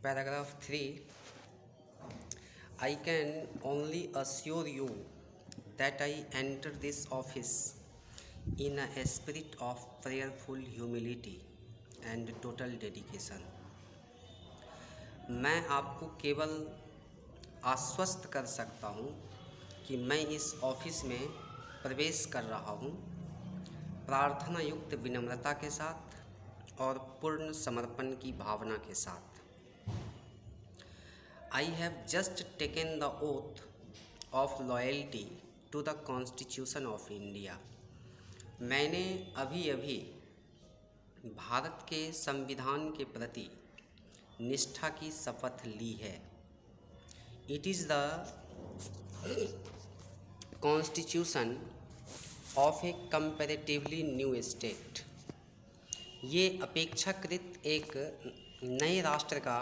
Paragraph 3. I can only assure you that I enter this office in a spirit of prayerful humility and total dedication. मैं आपको केवल आश्वस्त कर सकता हूँ कि मैं इस ऑफिस में प्रवेश कर रहा हूँ प्रार्थना युक्त विनम्रता के साथ और पूर्ण समर्पण की भावना के साथ। I have just taken the oath of loyalty to the Constitution of India. मैंने अभी भारत के संविधान के प्रति निष्ठा की शपथ ली है। It is the Constitution of a comparatively new state. ये अपेक्षाकृत एक नए राष्ट्र का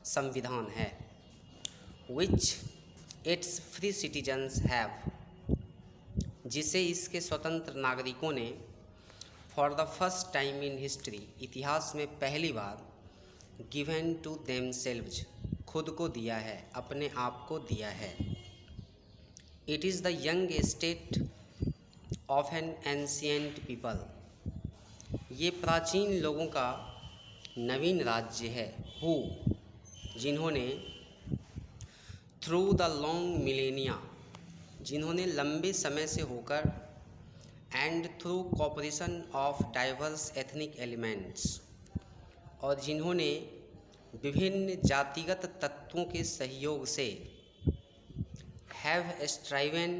संविधान है। Which its free citizens have, जिसे इसके स्वतंत्र नागरिकों ने for the first time in history, इतिहास में पहली बार given to themselves, खुद को दिया है, अपने आप को दिया है। It is the young state of an ancient people, ये प्राचीन लोगों का नवीन राज्य है। Who, जिन्होंने थ्रू द लॉन्ग मिलेनिया, जिन्होंने लंबे समय से होकर and through cooperation of diverse ethnic elements, और जिन्होंने विभिन्न जातिगत तत्वों के सहयोग से have striven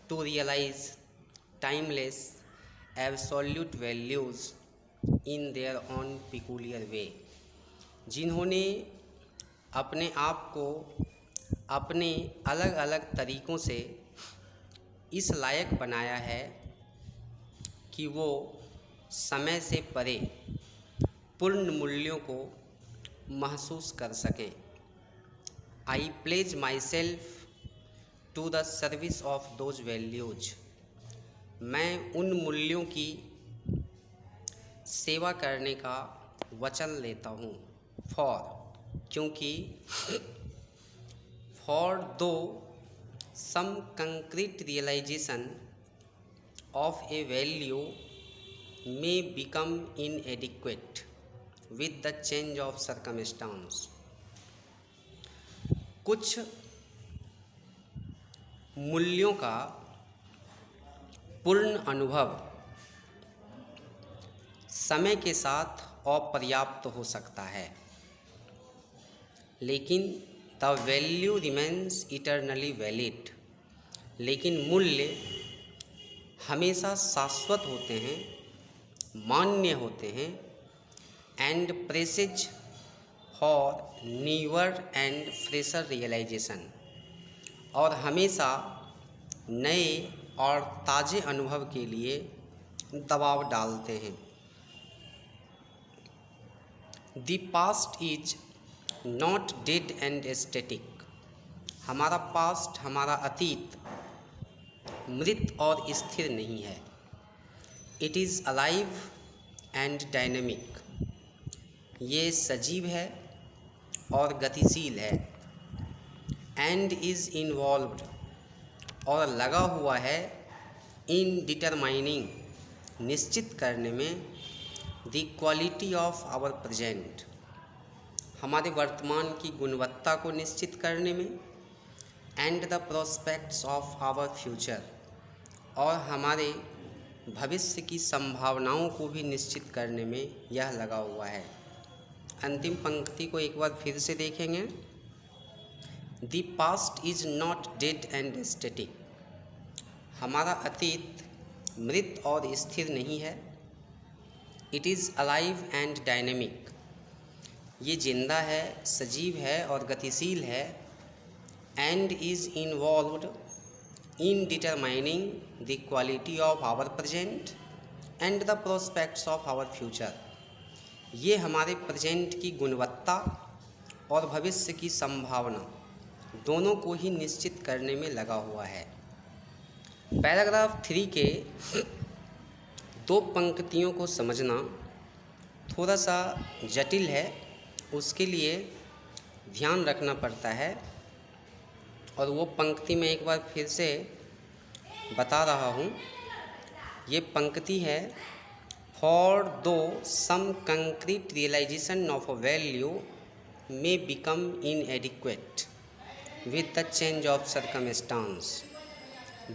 to realise timeless absolute values in their own peculiar way, जिन्होंने अपने आप को अपने अलग अलग तरीक़ों से इस लायक बनाया है कि वो समय से परे पूर्ण मूल्यों को महसूस कर सकें। I pledge myself to the service of those values, मैं उन मूल्यों की सेवा करने का वचन लेता हूँ। फॉर, क्योंकि for though some concrete realization of a value may become inadequate with the change of circumstance, कुछ मूल्यों का पूर्ण अनुभव समय के साथ अपर्याप्त हो सकता है, लेकिन the value remains eternally valid, लेकिन मूल्य हमेशा शाश्वत होते हैं, मान्य होते हैं। And presses for newer and fresher realisation, और हमेशा नए और ताज़े अनुभव के लिए दबाव डालते हैं। The past is not dead and static, हमारा पास्ट, हमारा अतीत मृत और स्थिर नहीं है। It is alive and dynamic, ये सजीव है और गतिशील है। एंड इज़ इन्वॉल्व्ड, और लगा हुआ है इन डिटरमाइनिंग, निश्चित करने में the quality of our present, हमारे वर्तमान की गुणवत्ता को निश्चित करने में। And the prospects of our future, और हमारे भविष्य की संभावनाओं को भी निश्चित करने में यह लगा हुआ है। अंतिम पंक्ति को एक बार फिर से देखेंगे। The past is not dead and static, हमारा अतीत मृत और स्थिर नहीं है। It is alive and dynamic, ये जिंदा है, सजीव है और गतिशील है। And is involved in determining the quality of our present and the prospects of our future, ये हमारे प्रेजेंट की गुणवत्ता और भविष्य की संभावना दोनों को ही निश्चित करने में लगा हुआ है। पैराग्राफ 3 के 2 पंक्तियों को समझना थोड़ा सा जटिल है, उसके लिए ध्यान रखना पड़ता है। और वो पंक्ति मैं एक बार फिर से बता रहा हूँ। ये पंक्ति है, for though some concrete realisation of a value may become inadequate with the change of circumstance,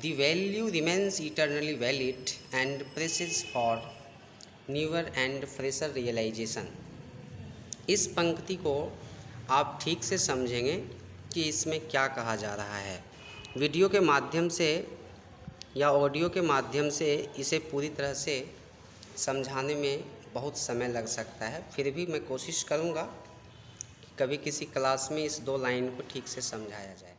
the value remains eternally valid and presses for newer and fresher realization। इस पंक्ति को आप ठीक से समझेंगे कि इसमें क्या कहा जा रहा है। वीडियो के माध्यम से या ऑडियो के माध्यम से इसे पूरी तरह से समझाने में बहुत समय लग सकता है, फिर भी मैं कोशिश करूँगा कभी किसी क्लास में इस 2 लाइन को ठीक से समझाया जाए।